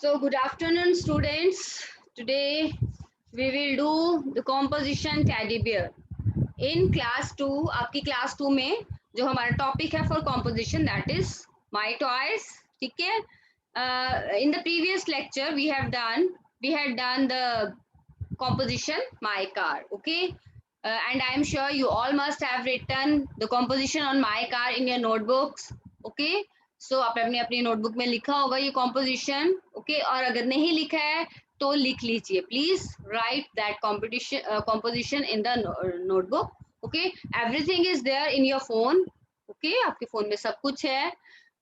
So good afternoon students. Today we will do the composition teddy bear. In class 2, आपकी class 2 में जो हमारा topic है for composition that is my toys. ठीक है? In the previous lecture we had done the composition my car. Okay? And I am sure you all must have written the composition on my car in your notebooks. Okay? सो आपने अपनी अपनी notebook में लिखा होगा ये composition. Okay, और अगर नहीं लिखा है तो लिख लीजिए. Please write that composition in the notebook. Okay, everything is there in your phone. Okay, आपके फोन में सब कुछ है.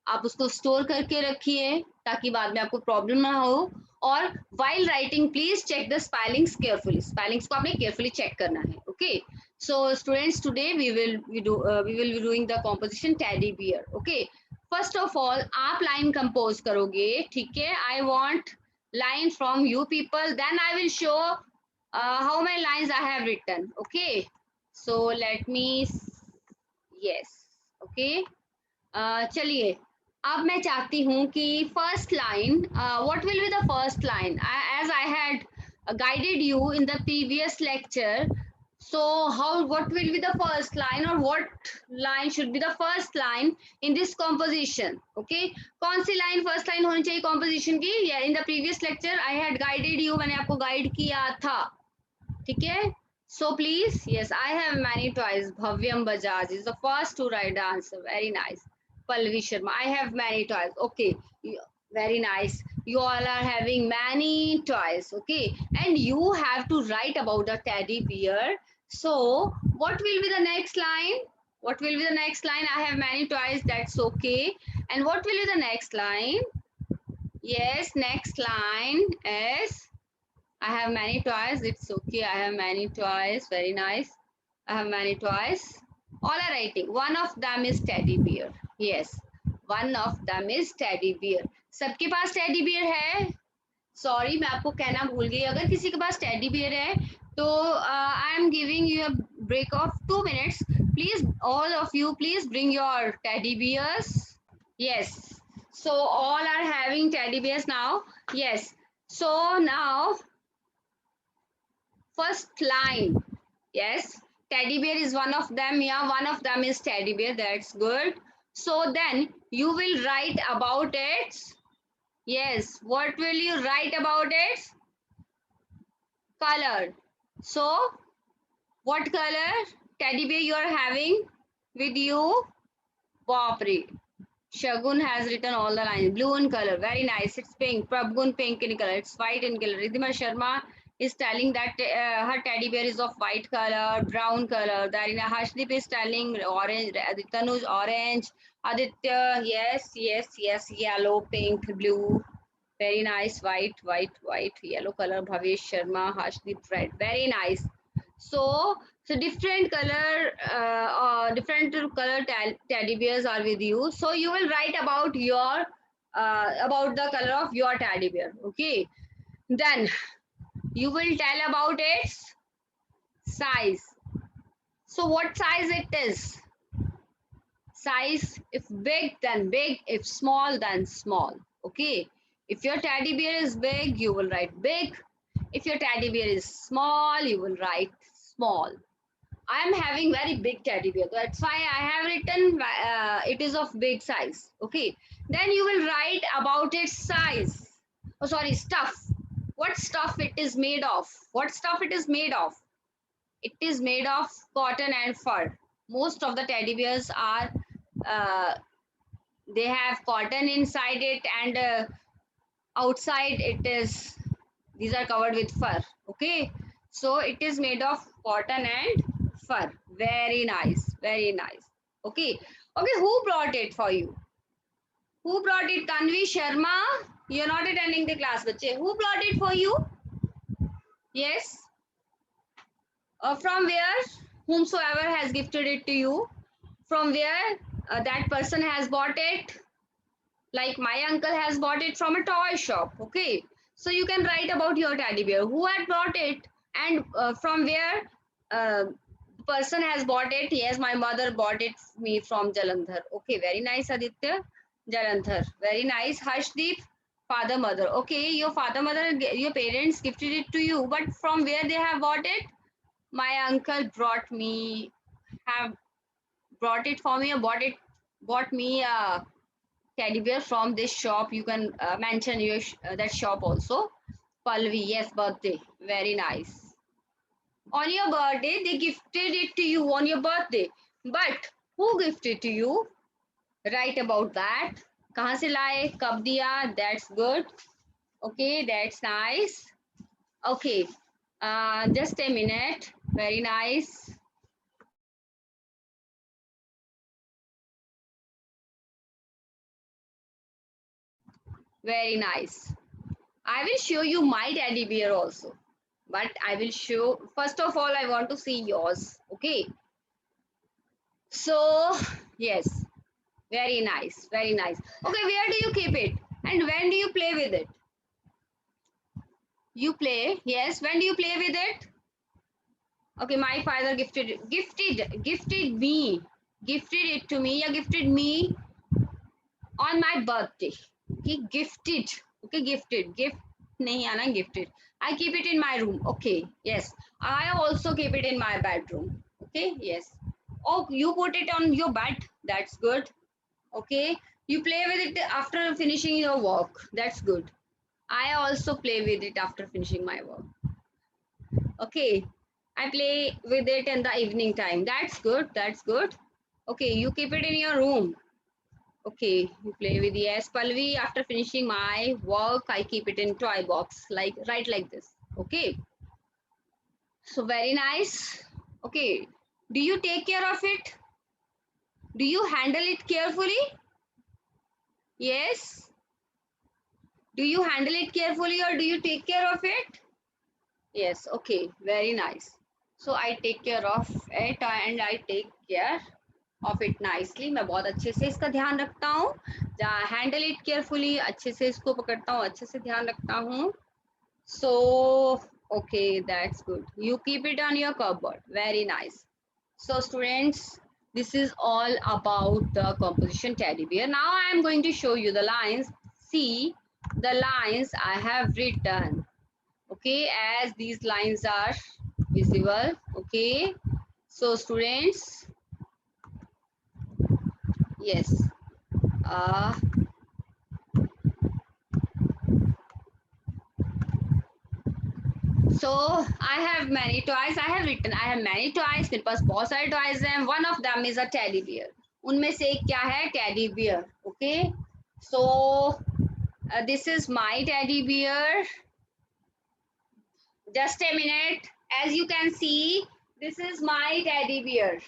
आप उसको स्टोर करके रखिए ताकि बाद में आपको प्रॉब्लम ना हो. और while writing please check the spellings carefully. Spellings को आपने केयरफुली चेक करना है. Okay, so students today we will be doing the composition teddy bear. Okay, first of all आप लाइन कंपोज करोगे. ठीक है, I want line from you people, then I will show how many lines I have written. Okay, so let me, yes, okay, चलिए. अब मैं चाहती हूँ कि first line, what will be the first line as I had guided you in the previous lecture. So how, what will be the first line or what line should be the first line in this composition? Okay, कौन सी line first line होनी चाहिए composition की? Yeah, in the previous lecture I had guided you, मैंने आपको guide किया था. ठीक है, so please, yes, I have many toys. Bhavyam Bajaj is the first to write the answer. Very nice. Pallavi Sharma, I have many toys. Okay, very nice. You all are having many toys. Okay, and you have to write about the teddy bear. So what will be the next line? What will be the next line? I have many toys, that's okay. And what will be the next line? Yes, next line is I have many toys. It's okay. I have many toys. Very nice. I have many toys. All are writing. One of them is teddy bear. Yes. One of them is teddy bear. सबके पास teddy bear है? Sorry, मैं आपको कहना भूल गई. अगर किसी के पास teddy bear है तो I am giving you a break of 2 minutes. Please, all of you, please bring your teddy bears. Yes. So all are having teddy bears now. Yes. So now first line, yes, teddy bear is one of them. Yeah, one of them is teddy bear. That's good. So then you will write about it. Yes, what will you write about it? Color. So what color teddy bear you are having with you? Bopri. Shagun has written all the lines. Blue in color. Very nice. It's pink. Prabgun pink in color. It's white in color. Ridhima Sharma is telling that her teddy bear is of white color, brown color. Darina Hashdeep is telling orange. Tanuj orange. Aditya, yes, yes, yes. Yellow, pink, blue. Very nice. White, white, white. Yellow color. Bhavesh Sharma, Hashdeep red. Very nice. So different color, different color teddy bears are with you. So you will write about your about the color of your teddy bear. Okay, then you will tell about its size. So what size it is? Size, if big then big, if small then small. Okay, if your teddy bear is big, you will write big. If your teddy bear is small, you will write small. I am having very big teddy bear. That's why I have written it is of big size. Okay. Then you will write about its size. Oh, sorry, stuff. What stuff it is made of? What stuff it is made of? It is made of cotton and fur. Most of the teddy bears are, they have cotton inside it, and outside it is, these are covered with fur. Okay. So it is made of cotton and fur. Very nice, very nice. Okay, okay, who brought it for you? Who brought it? Tanvi Sharma, you're not attending the class, bache. Who brought it for you? Yes, from where? Whomsoever has gifted it to you, from where that person has bought it. Like my uncle has bought it from a toy shop. Okay, so you can write about your teddy bear, who had brought it, and from where the person has bought it. Yes, my mother bought it me from Jalandhar. Okay, very nice, Aditya. Jalandhar, very nice. Harshdeep, Father, mother. Okay, your father, mother, your parents gifted it to you, but from where they have bought it? My uncle have brought it for me, or bought me a teddy bear from this shop. You can mention your that shop also. Palvi, yes, birthday. Very nice. On your birthday, they gifted it to you on your birthday. But who gifted to you? Write about that. कहाँ से लाए? कब दिया? That's good. Okay, that's nice. Okay, just a minute. Very nice. Very nice. I will show you my teddy bear also. But I will show, first of all, I want to see yours. Okay. So, yes, very nice. Very nice. Okay, where do you keep it? And when do you play with it? You play, yes. When do you play with it? Okay, my father gifted it to me, yeah, gifted me on my birthday. Okay, gifted. Okay, gifted. Gift nahi aana, gifted. I keep it in my room. Okay, yes. I also keep it in my bedroom. Okay, yes. Oh, you put it on your bed. That's good. Okay. You play with it after finishing your work. That's good. I also play with it after finishing my work. Okay. I play with it in the evening time. That's good. That's good. Okay. You keep it in your room. Okay. You play with, yes, Palvi. After finishing my work, I keep it in toy box, like right like this. Okay. So very nice. Okay. Do you take care of it? Do you handle it carefully? Yes. Do you handle it carefully or do you take care of it? Yes. Okay. Very nice. So I take care of it and I take care of it nicely. मैं बहुत अच्छे से इसका ध्यान रखता हूँ. Handle it carefully. अच्छे से इसको पकड़ता हूँ. अच्छे से ध्यान रखता हूँ. So okay, that's good. You keep it on your cupboard. Very nice. So students, this is all about the composition teddy bear. Now I am going to show you the lines. See the lines I have written. Okay, as these lines are visible. Okay, so students, yes. So I have many toys. I have written. I have many toys. मेरे पास बहुत सारे toys हैं. One of them is a teddy bear. उनमें से एक क्या है? Teddy bear. Okay. So this is my teddy bear. Just a minute. As you can see, this is my teddy bear.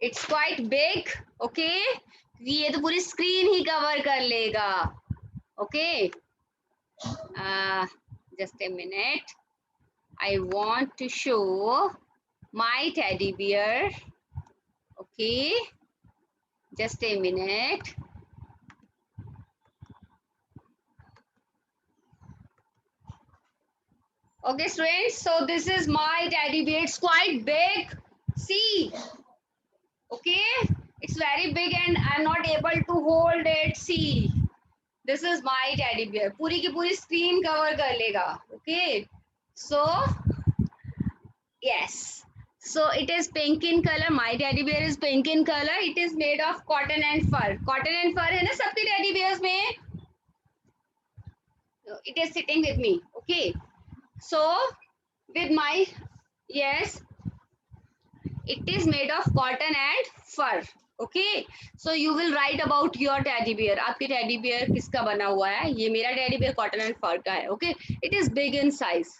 It's quite big. Okay. ये तो पूरी screen ही cover कर लेगा. Okay. Just a minute. I want to show my teddy bear. Okay, just a minute. Okay, students, so this is my teddy bear. It's quite big. See, okay, it's very big and I'm not able to hold it. See, this is my teddy bear. पूरी की पूरी screen cover कर लेगा. Okay, so yes. So it is pink in color. My teddy bear is pink in color. It is made of cotton and fur. Cotton and fur है ना सबके teddy bears में. It is sitting with me. Okay. So with my, yes, it is made of cotton and fur. Okay. So you will write about your teddy bear. आपके teddy bear किसका बना हुआ है? ये मेरा teddy bear cotton and fur का है. Okay. It is big in size.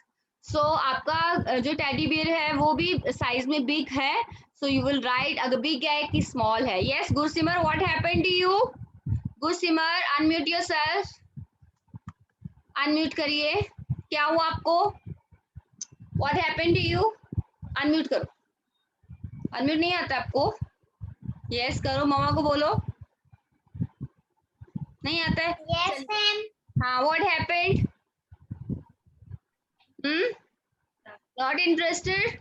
So आपका जो teddy bear है वो भी size में big है. So you will write अगर big है कि small है. Yes, Gursimar, what happened to you? Gursimar, unmute yourself. Unmute करिए. क्या हुआ आपको? What happened to you? Unmute करो. Unmute नहीं आता आपको? Yes करो, मामा को बोलो. नहीं आता है? Yes, ma'am. हाँ, what happened? Not interested?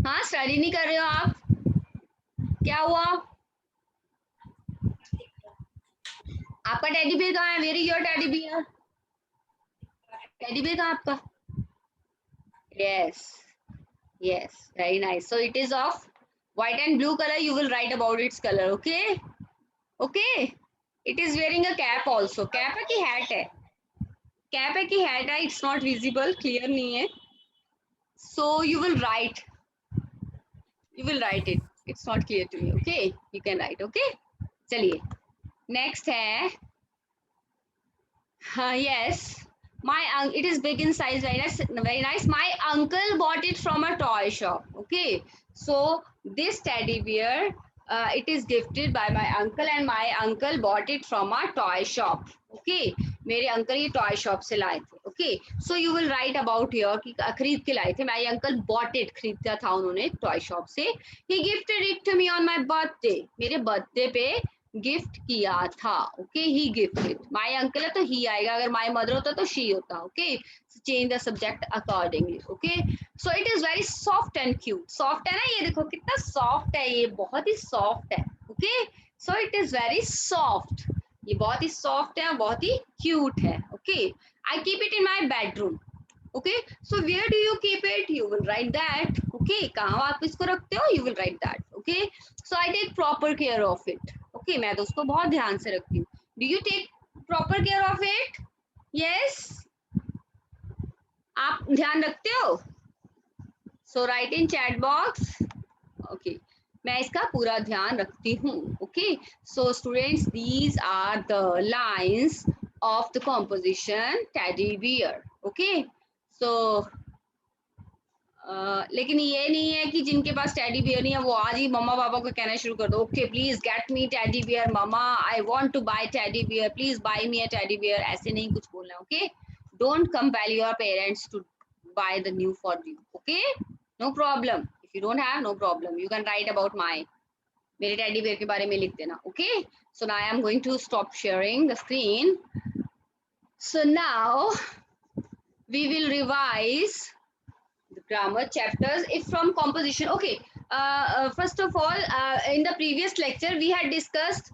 हाँ, स्टडी नहीं कर रहे हो आप? क्या हुआ? आपका टेडी बियर कहाँ है? Where is your teddy bear? Teddy bear कहाँ आपका? Yes, yes, very nice. So it is of white and blue color. You will write about its color. Okay, okay. It is wearing a cap also. Cap है कि hat है? Cap है कि hat है? It's not visible. Clear नहीं है. So you will write. You will write it. It's not clear to me. Okay, you can write. Okay. चलिए. Next है. Yes. It is big in size, very nice, very nice. My uncle bought it from a toy shop. Okay, so this teddy bear, it is gifted by my uncle, and my uncle bought it from a toy shop. Okay, मेरे uncle ये toy shop से लाए थे. Okay, so you will write about here कि खरीद के लाए थे. My uncle bought it, खरीदा था उन्होंने toy shop से. He gifted it to me on my birthday. मेरे birthday पे गिफ्ट किया था. Okay, he gifted. My uncle है तो ही आएगा, अगर माय मदर होता तो शी होता. Okay, change the subject accordingly. Okay, so it is very soft and cute. Soft है ना, ये देखो कितना सॉफ्ट है, ये बहुत ही सॉफ्ट है. Okay, so it is very soft. ये बहुत ही सॉफ्ट है, बहुत ही क्यूट है. Okay, I keep it in my bedroom. Okay, so where do you keep it? You will write that. Okay, कहाँ आप इसको रखते हो? You will write that. Okay, so I take proper care of it. Okay, मैं तो उसको बहुत ध्यान से रखती हूँ. Do you take proper care of it? Yes, आप ध्यान रखते हो? So write in chat box. Okay, मैं इसका पूरा ध्यान रखती हूँ. Okay, so students, these are the lines of the composition teddy bear. Okay, so लेकिन ये नहीं है कि जिनके पास टेडी बियर नहीं है वो आज ही मम्मा पापा को कहना शुरू कर दो. Okay, please get me teddy bear मम्मा, I want to buy teddy bear, please buy me a teddy bear. ऐसे नहीं कुछ बोलना. Okay, don't compel your parents to buy the new for you. Okay, no problem. If you don't have, no problem, you can write about my, मेरे teddy bear के बारे में लिख देना. Okay, so now I am going to stop sharing the screen. So now we will revise the grammar chapters if from composition. Okay, first of all, in the previous lecture we had discussed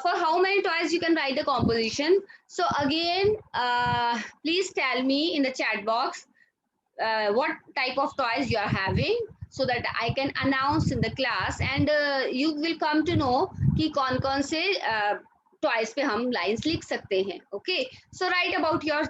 for how many toys you can write the composition. So again, please tell me in the chat box what type of toys you are having, so that I can announce in the class, and you will come to know कि कौन-कौन से toys पे हम lines लिख सकते हैं. Okay, so right about your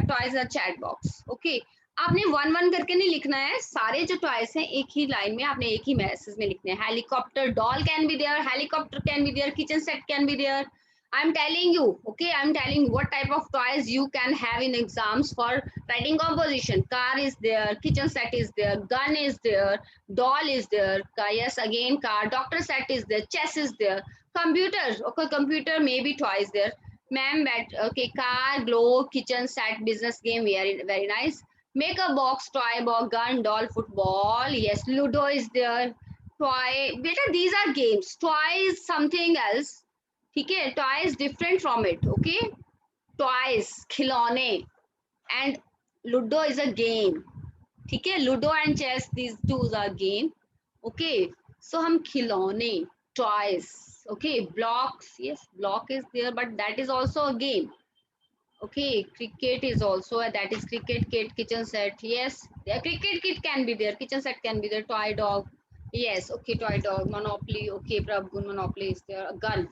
toys in chat box. Okay, आपने 1-1 करके नहीं लिखना है. सारे जो टॉयज हैं एक ही लाइन में आपने एक ही मैसेज में लिखने हैं. Helicopter doll can be there, helicopter can be there, kitchen set can be there. I'm telling you, okay, I'm telling you what type of toys you can have in exams for writing composition. Car is there, kitchen set is there, gun is there, doll is there, yes, again car, doctor set is there, chess is there, computer, okay, computer maybe toys there. Ma'am, okay, car, globe, kitchen set, business game, very, very nice. Make a box, toy box, gun, doll, football, yes, Ludo is there, toy, beta, these are games. Toy is something else. ठीक है, toys different from it. Okay, toys खिलौने, and Ludo is a game. ठीक है, Ludo and chess, these two are game. Okay, so हम खिलौने, toys. Okay, blocks, yes, block is there but that is also a game. Okay, cricket is also, that is cricket kit, kitchen set, yes, the cricket kit can be there, kitchen set can be there, toy dog, yes, okay, toy dog, monopoly, okay, Prabhu, monopoly is there, a gun.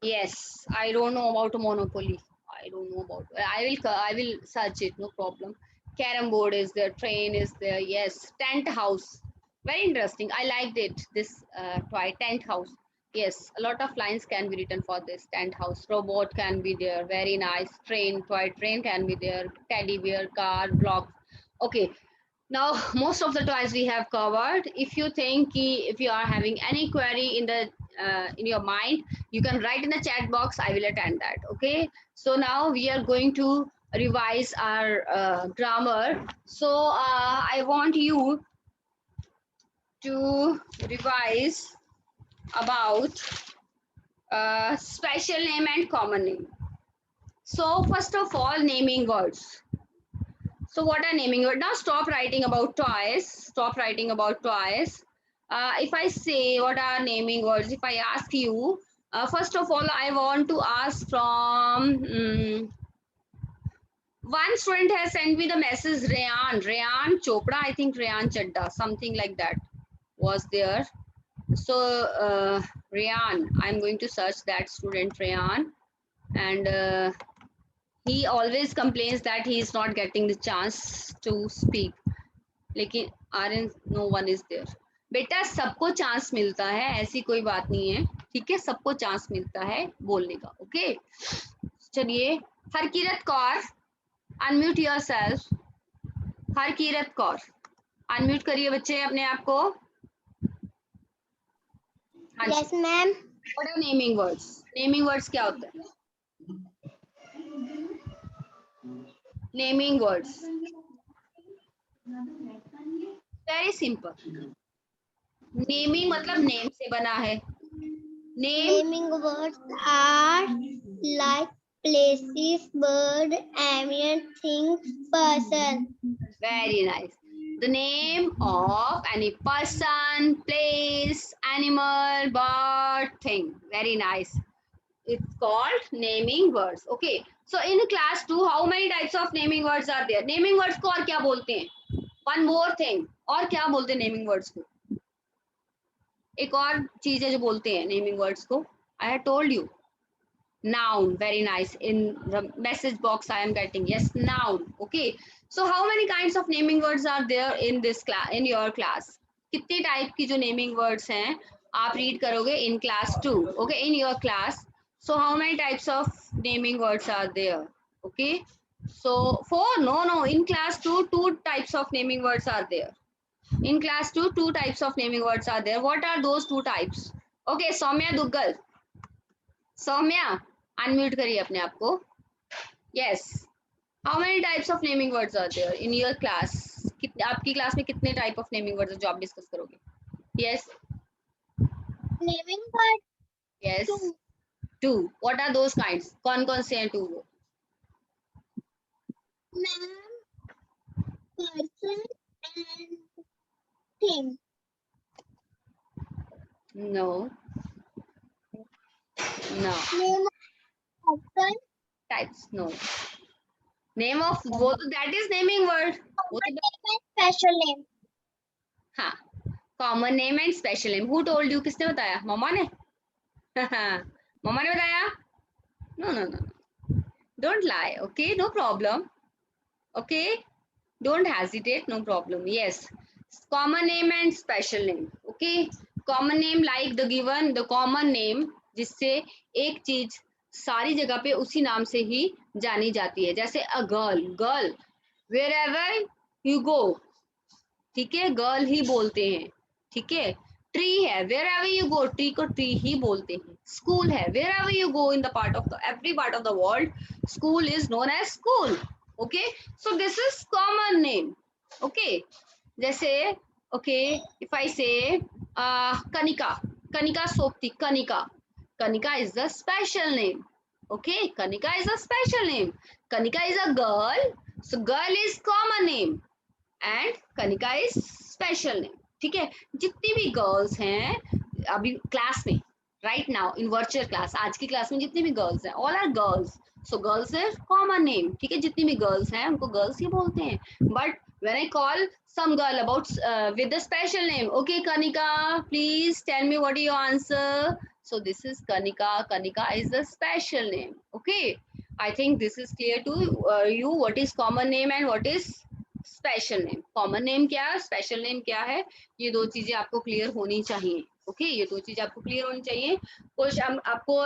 Yes, I don't know about Monopoly. I don't know about. I will search it. No problem. Carrom board is there. Train is there. Yes, tent house. Very interesting. I liked it. This toy tent house. Yes, a lot of lines can be written for this tent house. Robot can be there. Very nice. Train, toy train can be there. Teddy bear, car, block. Okay. Now most of the toys we have covered. If you think if you are having any query in your mind, you can write in the chat box. I will attend that. Okay, so now we are going to revise our grammar. So I want you to revise about special name and common name. So first of all, naming words. So what are naming words? Now stop writing about toys. Stop writing about toys. If I say what are naming words, if I ask you, first of all, I want to ask from one student has sent me the message, Rayan Chopra, I think Rayan Chadda, something like that was there. So Rayan, I'm going to search that student Rayan, and he always complains that he is not getting the chance to speak. लेकिन Aryan no one is there. बेटा सबको chance मिलता है, ऐसी कोई बात नहीं है, ठीक है, सबको चांस मिलता है बोलने का. ओके चलिए, Harkirat Kaur unmute yourself. Harkirat Kaur unmute करिए बच्चे अपने आप को. Yes ma'am. What are naming words? Naming words क्या होता है? Naming words very simple. Naming मतलब नेम से बना है. Naming words are like places, bird, ambient, things, person. Very nice. The name of any person, place, animal, bird, thing. Very nice. It's called naming words. Okay. So in class 2, how many types of naming words are there? Naming words को और क्या बोलते हैं? One more thing. और क्या बोलते हैं naming words को? एक और चीज है जो बोलते हैं naming words को. I had told you. Noun. Very nice. In the message box I am getting, yes, noun. Okay, so how many kinds of naming words are there in this class, in your class? कितने type की जो naming words हैं आप read करोगे in class 2? Okay, in your class, so how many types of naming words are there? Okay, so no, in class 2 two types of naming words are there. In class 2 two types of naming words are there. What are those two types? Okay, Soumya Duggal. Soumya unmute करिए अपने आप को. Yes, how many types of naming words are there in your class? कितने आपकी class में कितने type of naming words जो आप डिस्कस करोगे? Yes, naming word yes, two. What are those kinds? कौन कौन से हैं टू? वो ma'am, person and thing. No no name of person types. No name of, वो तो दैट इज नेमिंग वर्ड. वो तो स्पेशल नेम. हाँ, common name and special name. Who told you? किसने बताया? मम्मा ने. मम्मा ने बताया? No no no, don't lie. Okay, no problem. Okay, don't hesitate, no problem. Yes, common name and special name. Okay, common name like the given, the common name जिससे एक चीज सारी जगह पे उसी नाम से ही जानी जाती है. जैसे a girl, girl wherever you go, ठीक है, गर्ल ही बोलते हैं. ठीक है, ट्री है, wherever you go, ट्री को ट्री ही बोलते हैं. स्कूल है, wherever you go in the part of the every part of the world, school is known as school. Okay, so this is common name. Okay, जैसे okay, if I say Kanika, Kanika Sopti, Kanika, Kanika is the special name. Okay, Kanika is a special name. Kanika is a girl, so girl is common name and Kanika is special name. ठीक है, जितनी भी girls हैं अभी class में right now in virtual class, आज की class में जितनी भी गर्ल्स हैं, all are girls. So girls is common name. ठीक है, जितनी भी गर्ल्स हैं उनको गर्ल्स ही बोलते हैं. But when I call some girl about with a special name, okay Kanika, please tell me what is your answer. So this is Kanika. Kanika is the special name. Okay, I think this is clear to you what is common name and what is special name. Common name क्या है, special name क्या है, ये दो चीजें आपको clear होनी चाहिए. ओके, ये दो चीजें आपको क्लियर होनी चाहिए. कुछ आपको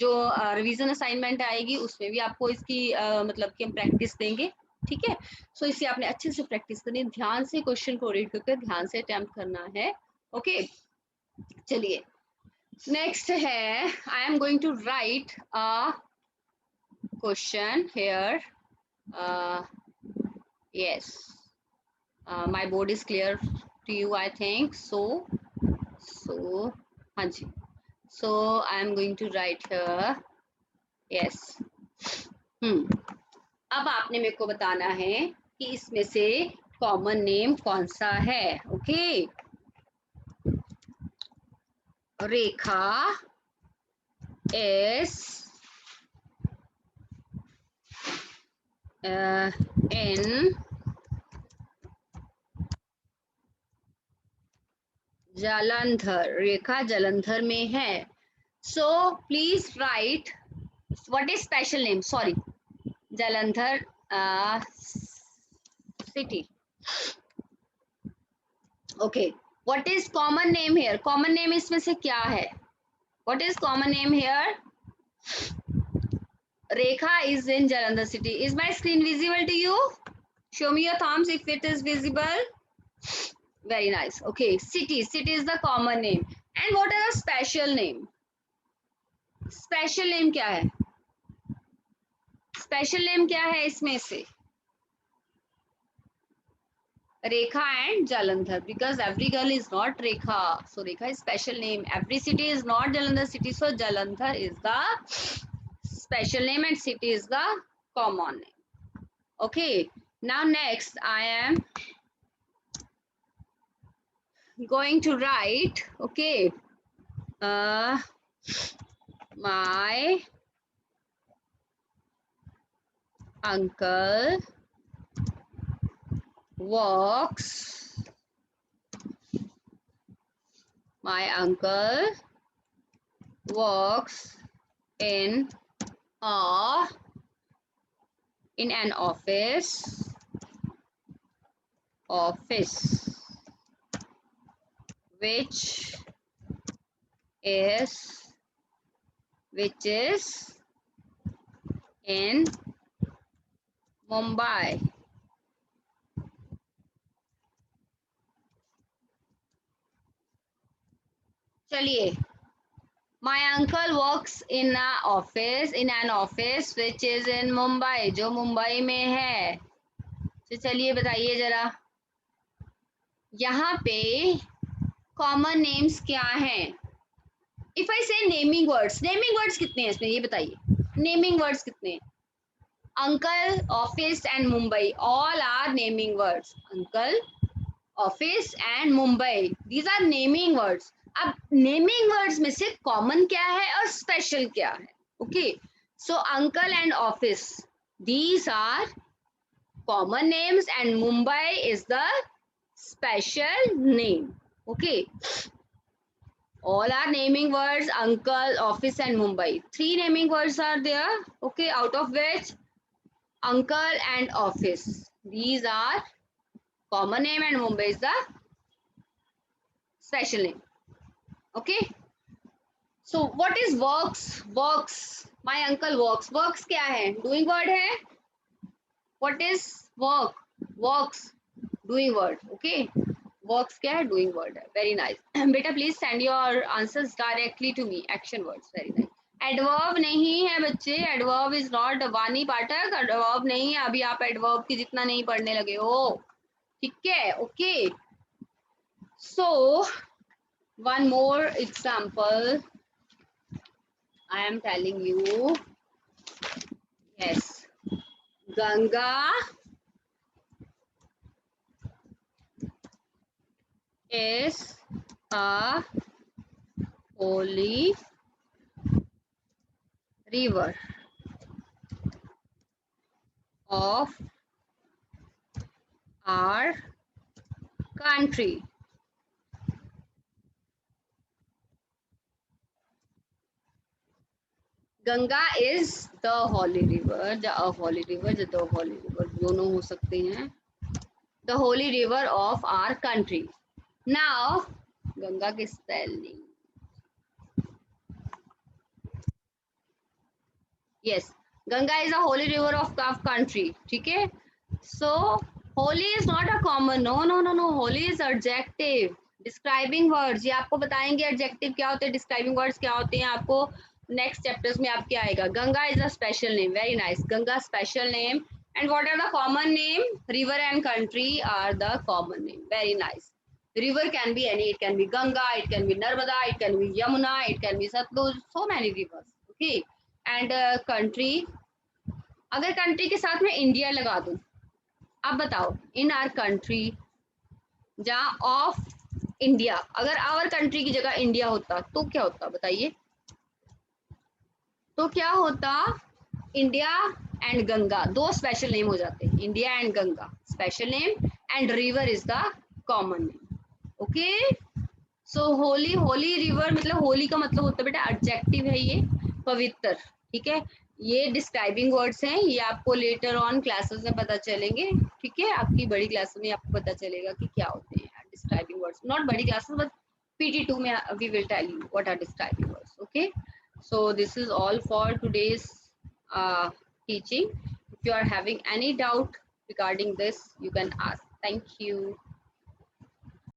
जो रिवीजन असाइनमेंट आएगी उसमें भी आपको इसकी मतलब कि हम प्रैक्टिस देंगे. ठीक है, सो इसे आपने अच्छे से प्रैक्टिस करनी है, ध्यान से क्वेश्चन को रीड करके ध्यान से अटेम्प्ट करना है. ओके, चलिए नेक्स्ट है, I am going to write a question here. Yes, my board is clear to you, I think so. Hanji. So I am going to write here. Yes. अब आपने मेरे को बताना है कि इसमें से कॉमन नेम कौन सा है. Okay, Rekha is in Jalandhar, Rekha Jalandhar में है. So please write what is special name. Sorry, Jalandhar city. Okay. What is common name here? Common name इसमें से क्या है? What is common name here? Rekha is in Jalandhar city. Is my screen visible to you? Show me your thumbs if it is visible. Very nice. Okay. City. City is the common name. And what are the special name? Special name क्या है? Special name क्या है इसमें से? Rekha and Jalandhar, because every girl is not Rekha, so Rekha is special name. Every city is not Jalandhar city, so Jalandhar is the special name and city is the common name. Okay, now next I am going to write, okay, my uncle walks, my uncle works in an office which is in Mumbai. चलिए, my uncle works in an office which is in Mumbai, जो मुंबई में है. तो चलिए बताइए जरा, यहाँ पे कॉमन नेम्स क्या हैं? इफ आई से नेमिंग वर्ड्स कितने हैं इसमें, ये बताइए. नेमिंग वर्ड्स कितने हैं? Uncle, office and Mumbai, all are naming words. Uncle, office and Mumbai, these are naming words. अब नेमिंग वर्ड्स में से कॉमन क्या है और स्पेशल क्या है? Okay, so uncle and office, these are common names and Mumbai is the special name. Okay, all are naming words. Uncle, office and Mumbai, 3 naming words are there. Okay, out of which uncle and office, these are common name and Mumbai is the special name. Okay, so what is works? My uncle works क्या है? Doing word है. What is works doing word. Okay, works क्या है? Doing word है. Very nice. बेटा please send your answers directly to me. Action words. Very nice. Adverb नहीं है बच्चे, एडवर्ब इज नॉट. वानी पाठक, एडवर्ब नहीं है. अभी आप एडवर्ब की जितना नहीं पढ़ने लगे हो, ठीक है? Okay, so one more example I am telling you. Yes, Ganga is a holy river of our country. Ganga is the holy river, a holy river, the holy river दोनों हो सकते हैं. The holy river of our country. Now Ganga की spelling. Yes, Ganga is a holy river of our country. ठीक है? So holy is not a common. No. Holy is adjective, describing words. ये आपको बताएंगे adjective क्या होते हैं, describing words क्या होते हैं. आपको next chapters में आपके आएगा. Ganga is a special name. Very nice. Ganga special name. And what are the common name? River and country are the common name. Very nice. River can be any. It can be Ganga. It can be Narmada. It can be Yamuna. It can be Satluj. So many rivers. Okay. And country, अगर country के साथ में India लगा दूं, अब बताओ, in our country, जहाँ of India, अगर आवर कंट्री की जगह इंडिया होता तो क्या होता बताइए? तो क्या होता? इंडिया एंड गंगा, दो स्पेशल नेम हो जाते हैं, India and Ganga special name and river is the common name. Okay, so Holi, Holi river मतलब होली का मतलब होता है बेटा एडजेक्टिव है ये, पवित्र. ठीक है, ये डिस्क्राइबिंग वर्ड्स हैं, ये आपको लेटर ऑन क्लासेस में पता चलेंगे. ठीक है, आपकी बड़ी क्लास में आपको पता चलेगा कि क्या होते हैं डिस्क्राइबिंग वर्ड्स. नॉट बड़ी क्लासेस बट PT2 में we will tell you what are describing words. Okay, so this is all for today's teaching. If you are having any doubt regarding this, you can ask. Thank you.